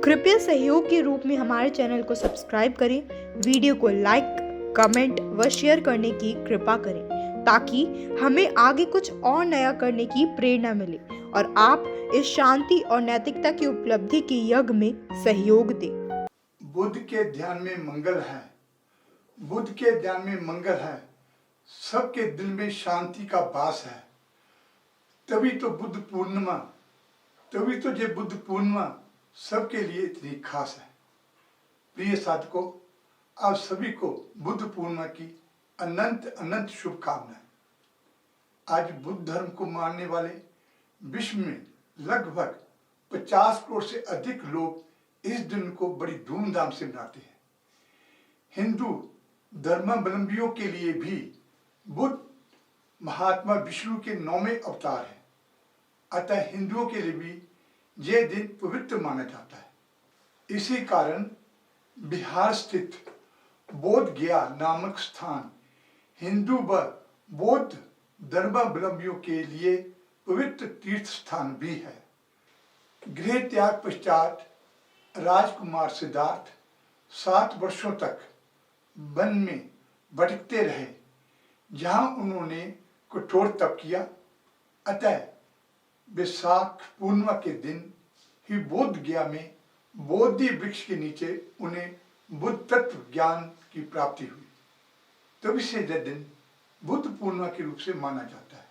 कृपया सहयोग के रूप में हमारे चैनल को सब्सक्राइब करें, वीडियो को लाइक, कमेंट व शेयर करने की कृपा करें ताकि हमें आगे कुछ और नया करने की प्रेरणा मिले और आप इस शांति और नैतिकता की उपलब्धि के यज्ञ में सहयोग दें। बुद्ध के ध्यान में मंगल है। बुद्ध के ध्यान में मंगल है। सबके दिल में शांति का वास है। तभी तो बुद्ध पूर्णिमा सबके लिए इतनी खास है। प्रिय साधकों, आप सभी को बुद्ध पूर्णिमा की अनंत अनंत शुभकामनाएं। आज बुद्ध धर्म को मानने वाले विश्व में लगभग 50 करोड़ से अधिक लोग इस दिन को बड़ी धूमधाम से मनाते हैं। हिंदू धर्मावलंबियों के लिए भी बुद्ध महात्मा विष्णु के 9वें अवतार हैं। अतः हिंदुओं के लिए भी यह दिन पवित्र माना जाता है। इसी कारण बिहार स्थित बोध गया नामक स्थान हिंदू व बौद्ध धर्मावलंबियों के लिए पवित्र तीर्थ स्थान भी है। गृह त्याग पश्चात राजकुमार सिद्धार्थ 7 वर्षों तक वन में भटकते रहे, जहां उन्होंने कठोर तप किया। अतः वैशाख पूर्णिमा के दिन ही बोध गया में बोधि वृक्ष के नीचे उन्हें बुद्ध तत्व ज्ञान की प्राप्ति हुई। तभी से यह दिन बुद्ध पूर्णिमा के रूप से माना जाता है।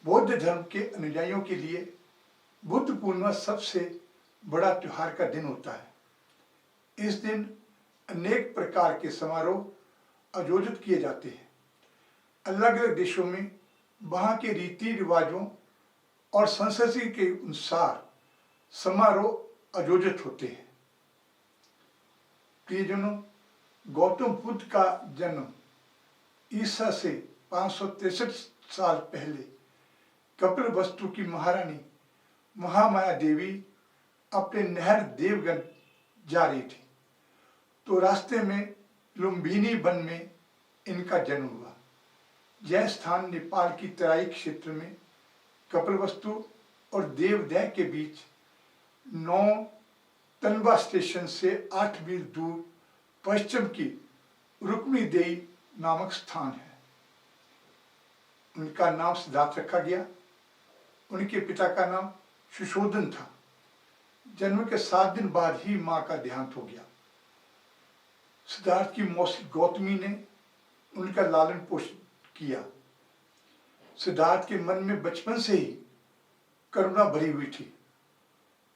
बौद्ध धर्म के अनुयायियों के लिए बुद्ध पूर्णिमा सबसे बड़ा त्योहार का दिन होता है। इस दिन अनेक प्रकार के समारोह आयोजित किए जाते हैं। अलग अलग देशों में वहाँ के रीति रिवाजों और संस्कृति के अनुसार समारोह आयोजित होते हैं। प्रियजनों, गौतम बुद्ध का जन्म ईसा से 563 साल पहले कपिलवस्तु की महारानी महामाया देवी अपने नहर देवगन जा रही थी, तो रास्ते में लुम्बिनी वन में इनका जन्म हुआ। यह स्थान नेपाल की तराई क्षेत्र में कपिलवस्तु और देवदह के बीच 9 तनवा स्टेशन से 8 मील दूर पश्चिम की रुक्मीदेही नामक स्थान है। उनका नाम सिद्धार्थ रखा गया। उनके पिता का नाम सुशोधन था। जन्म के 7 दिन बाद ही मां का देहांत हो गया। सिद्धार्थ की मौसी गौतमी ने उनका लालन पोषण किया। सिद्धार्थ के मन में बचपन से ही करुणा भरी हुई थी।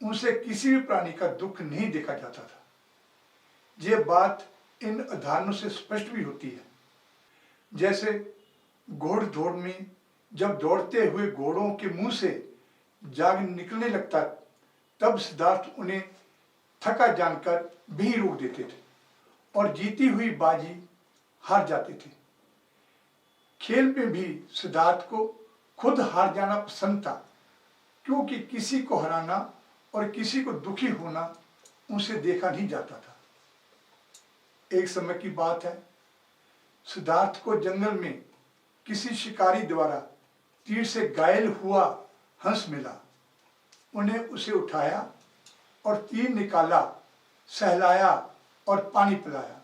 उनसे किसी भी प्राणी का दुख नहीं देखा जाता था। यह बात इन उदाहरणों से स्पष्ट भी होती है। जैसे घोड़ दौड़ में जब दौड़ते हुए घोड़ों के मुंह से जाग निकलने लगता, तब सिद्धार्थ उन्हें थका जानकर भी रोक देते थे और जीती हुई बाजी हार जाते थे। खेल में भी सिद्धार्थ को खुद हार जाना पसंद था, क्योंकि किसी को हराना और किसी को दुखी होना उनसे देखा नहीं जाता था। एक समय की बात है, सिद्धार्थ को जंगल में किसी शिकारी द्वारा तीर से घायल हुआ हंस मिला। उन्हें उसे उठाया और तीर निकाला, सहलाया और पानी पिलाया।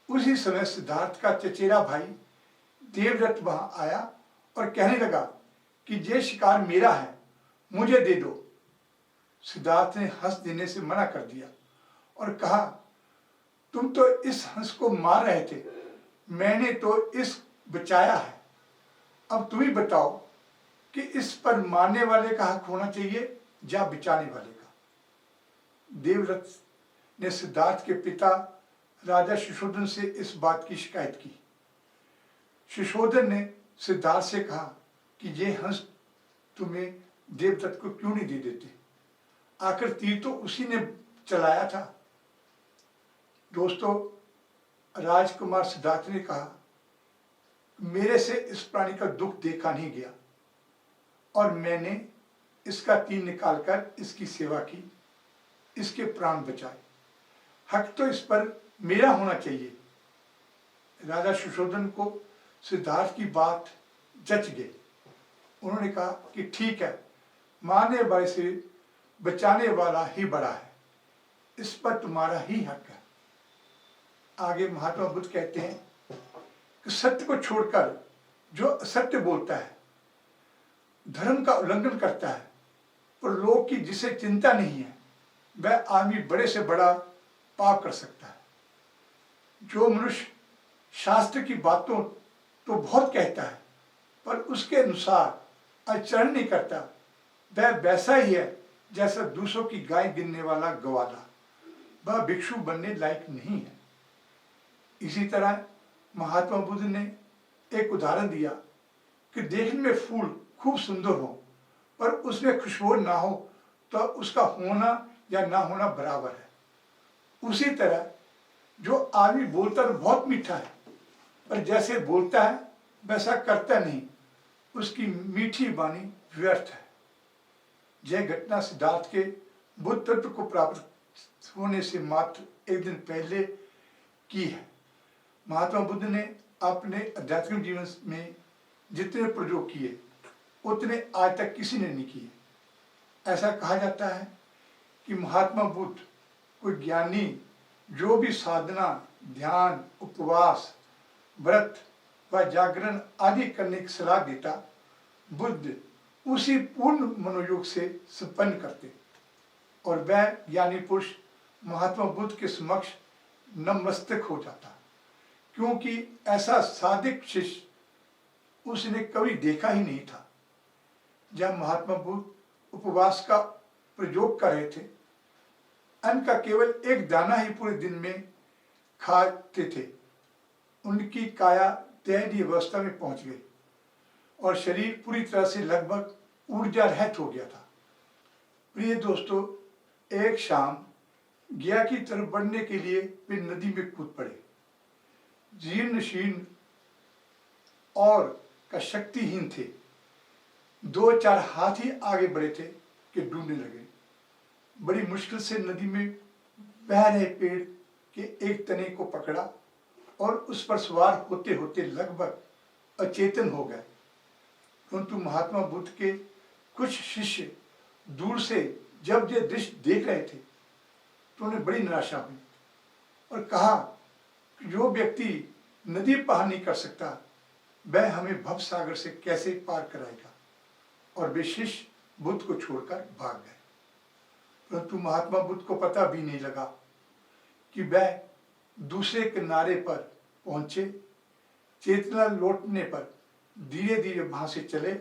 उसी समय सिद्धार्थ का चचेरा भाई देवव्रत वहां आया और कहने लगा कि ये शिकार मेरा है, मुझे दे दो। सिद्धार्थ ने हंस देने से मना कर दिया और कहा, तुम तो इस हंस को मार रहे थे, मैंने तो इस बचाया है। अब तुम ही बताओ कि इस पर मारने वाले का हक होना चाहिए या बचाने वाले का। देवव्रत ने सिद्धार्थ के पिता राजा सुशोधन से इस बात की शिकायत की। सुशोधन ने सिद्धार्थ से कहा कि ये हंस तुम्हें देवदत्त को क्यों नहीं दे देते, आखिर तीर तो उसी ने चलाया था। दोस्तों, राजकुमार सिद्धार्थ ने कहा, मेरे से इस प्राणी का दुख देखा नहीं गया और मैंने इसका तीर निकालकर इसकी सेवा की, इसके प्राण बचाए। हक तो इस पर मेरा होना चाहिए। राजा सुशोधन को सिद्धार्थ की बात जच गई। उन्होंने कहा कि ठीक है, मारने वाले से बचाने वाला ही बड़ा है। इस पर तुम्हारा ही हक है। आगे महात्मा बुद्ध कहते हैं कि सत्य को छोड़कर जो असत्य बोलता है, धर्म का उल्लंघन करता है, और लोग की जिसे चिंता नहीं है, वह आदमी बड़े से बड़ा पाप कर सकता है। जो मनुष्य शास्त्र की बातों तो बहुत कहता है पर उसके अनुसार आचरण नहीं करता, वह वैसा ही है जैसा दूसरों की गाय गिनने वाला गवाला। वह भिक्षु बनने लायक नहीं है। इसी तरह महात्मा बुद्ध ने एक उदाहरण दिया कि देखने में फूल खूब सुंदर हो पर उसमें खुशबू ना हो तो उसका होना या ना होना बराबर है। उसी तरह जो आदमी बोलता तो बहुत मीठा है पर जैसे बोलता है वैसा करता नहीं, उसकी मीठी वाणी व्यर्थ है। यह घटना सिद्धार्थ के बुद्ध तत्व को प्राप्त होने से मात्र एक दिन पहले की है। महात्मा बुद्ध ने अपने आध्यात्मिक जीवन में जितने प्रयोग किए उतने आज तक किसी ने नहीं किए। ऐसा कहा जाता है कि महात्मा बुद्ध कोई ज्ञानी जो भी साधना, ध्यान, उपवास, व्रत व जागरण आदि करने की सलाह देता, बुद्ध उसी पूर्ण मनोयोग से संपन्न करते और वह ज्ञानी पुरुष महात्मा बुद्ध के समक्ष नतमस्तक हो जाता, क्योंकि ऐसा साधिक शिष्य उसने कभी देखा ही नहीं था। जब महात्मा बुद्ध उपवास का प्रयोग कर रहे थे, अन्न का केवल एक दाना ही पूरे दिन में खाते थे, उनकी काया दैवीय अवस्था में पहुंच गई और शरीर पूरी तरह से लगभग ऊर्जा रहित हो गया था। प्रिय दोस्तों, एक शाम गया की तरफ बढ़ने के लिए वे नदी में कूद पड़े। जीर्ण शीर्ण और का शक्तिहीन थे। 2-4 हाथ ही आगे बढ़े थे कि डूबने लगे। बड़ी मुश्किल से नदी में बह रहे पेड़ के एक तने को पकड़ा और उस पर सवार होते होते लगभग अचेतन हो गए। परंतु महात्मा बुद्ध के कुछ शिष्य दूर से जब ये दृश्य देख रहे थे तो उन्हें बड़ी निराशा हुई और कहा कि जो व्यक्ति नदी पार नहीं कर सकता वह हमें भव सागर से कैसे पार कराएगा, और वे शिष्य बुद्ध को छोड़कर भाग गए। परंतु महात्मा बुद्ध को पता भी नहीं लगा कि वह दूसरे किनारे पर पहुंचे। चेतना लौटने पर धीरे धीरे वहां से चले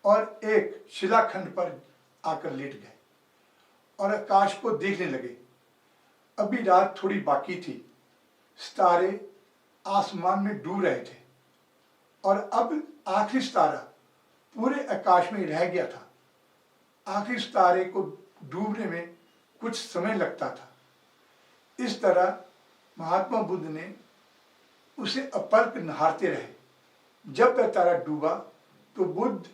और एक शिलाखंड पर आकर लेट गए और आकाश को देखने लगे। अभी रात थोड़ी बाकी थी, सितारे आसमान में डूब रहे थे और अब आखिरी सितारा पूरे आकाश में रह गया था। आखिरी सितारे को डूबने में कुछ समय लगता था। इस तरह महात्मा बुद्ध ने उसे अपलक निहारते रहे। जब वह तारा डूबा तो बुद्ध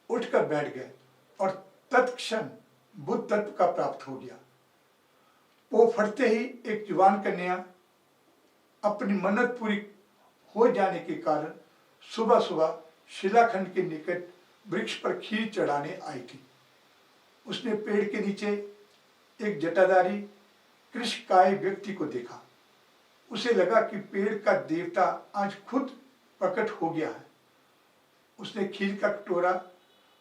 उठकर बैठ गए और तत्क्षण बुद्ध तत्व का प्राप्त हो गया। वो फटते ही एक जवान कन्या अपनी मन्नत पूरी हो जाने के कारण सुबह सुबह शिलाखंड के निकट वृक्ष पर खीर चढ़ाने आई थी। उसने पेड़ के नीचे एक जटाधारी कृष्णकाय व्यक्ति को देखा। उसे लगा कि पेड़ का देवता आज खुद प्रकट हो गया है। उसने खीर का कटोरा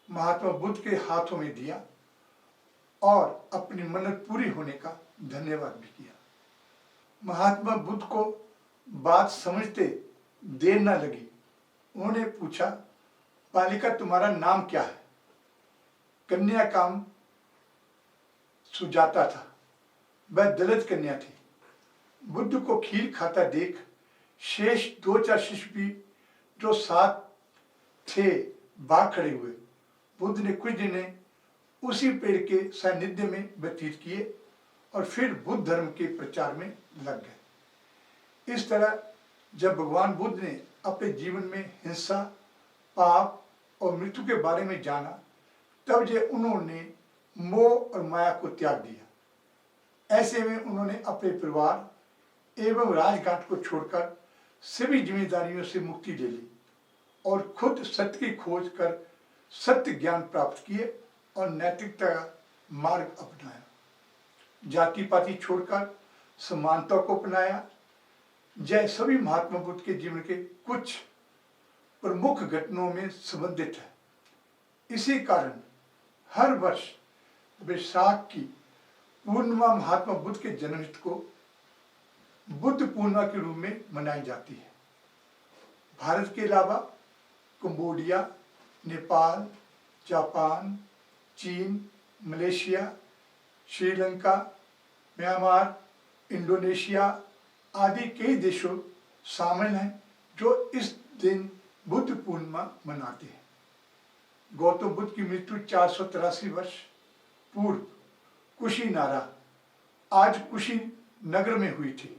महात्मा बुद्ध के हाथों में दिया और अपनी मन्नत पूरी होने का धन्यवाद भी किया। महात्मा बुद्ध को बात समझते देर न लगी। उन्होंने पूछा, बालिका तुम्हारा नाम क्या है? कन्या का नाम सुजाता था। वह दलित कन्या थी। बुद्ध को खीर खाता देख शेष 2-4 शिष्य भी जो साथ थे भाग खड़े हुए। बुद्ध ने कुछ दिन उसी पेड़ के सानिध्य में व्यतीत किए और फिर बुद्ध धर्म के प्रचार में लग गए। इस तरह जब भगवान बुद्ध ने अपने जीवन में हिंसा, पाप और मृत्यु के बारे में जाना, तब जे उन्होंने मोह और माया को त्याग दिया। ऐसे में उन्होंने अपने परिवार एवं राजघाट को छोड़कर सभी जिम्मेदारियों से मुक्ति ले ली और खुद सत्य की खोज कर सत्य ज्ञान प्राप्त किए और नैतिकता का मार्ग अपनाया। जाति पाति छोड़कर समानता को अपनाया। जय सभी महात्मा बुद्ध के जीवन के कुछ प्रमुख घटनाओं में संबंधित है। इसी कारण हर वर्ष वैशाख की पूर्णिमा महात्मा बुद्ध के जन्मतिथि को बुद्ध पूर्णिमा के रूप में मनाई जाती है। भारत के अलावा कंबोडिया, नेपाल, जापान, चीन, मलेशिया, श्रीलंका, म्यांमार, इंडोनेशिया आदि कई देशों शामिल हैं जो इस दिन बुद्ध पूर्णिमा मनाते हैं। गौतम बुद्ध की मृत्यु 483 वर्ष पूर्व कुशीनारा, आज कुशीनगर में हुई थी।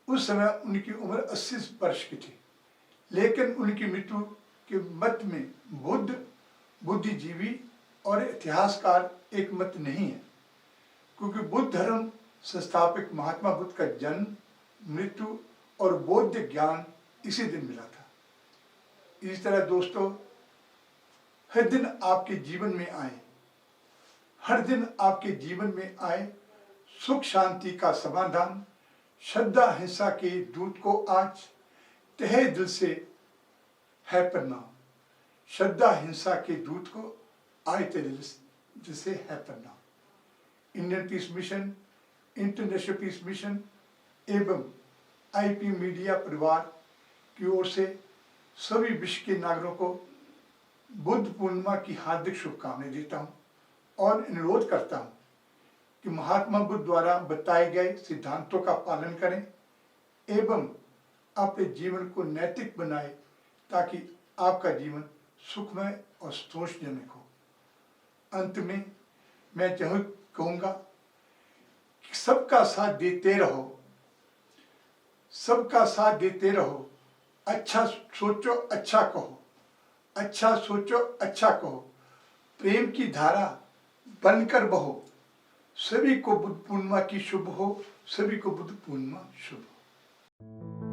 उस समय उनकी उम्र 80 वर्ष की थी, लेकिन उनकी मृत्यु के मत में बुद्ध, बुद्धिजीवी और इतिहासकार एक मत नहीं है, क्योंकि बुद्ध धर्म संस्थापक महात्मा बुद्ध का जन्म, मृत्यु और बौद्ध ज्ञान इसी दिन मिला था। इस तरह दोस्तों, हर दिन आपके जीवन में आए, हर दिन आपके जीवन में आए सुख शांति का समाधान। श्रद्धा अहिंसा के दूत को आज तहे दिल से है प्रणाम। श्रद्धा अहिंसा के दूत को आज तहे दिल से है प्रणाम। Indian peace mission, international peace mission एवं आईपी मीडिया परिवार की ओर से सभी विश्व के नागरिकों को बुद्ध पूर्णिमा की हार्दिक शुभकामनाएं देता हूं और अनुरोध करता हूं कि महात्मा बुद्ध द्वारा बताए गए सिद्धांतों का पालन करें एवं अपने जीवन को नैतिक बनाएं, ताकि आपका जीवन सुखमय और संतोषजनक हो। अंत में मैं कहूँगा कि सबका साथ देते रहो, सबका साथ देते रहो। अच्छा सोचो, अच्छा कहो, अच्छा सोचो, अच्छा कहो। प्रेम की धारा बनकर बहो। सभी को बुद्ध पूर्णिमा की शुभ हो, सभी को बुद्ध पूर्णिमा शुभ हो।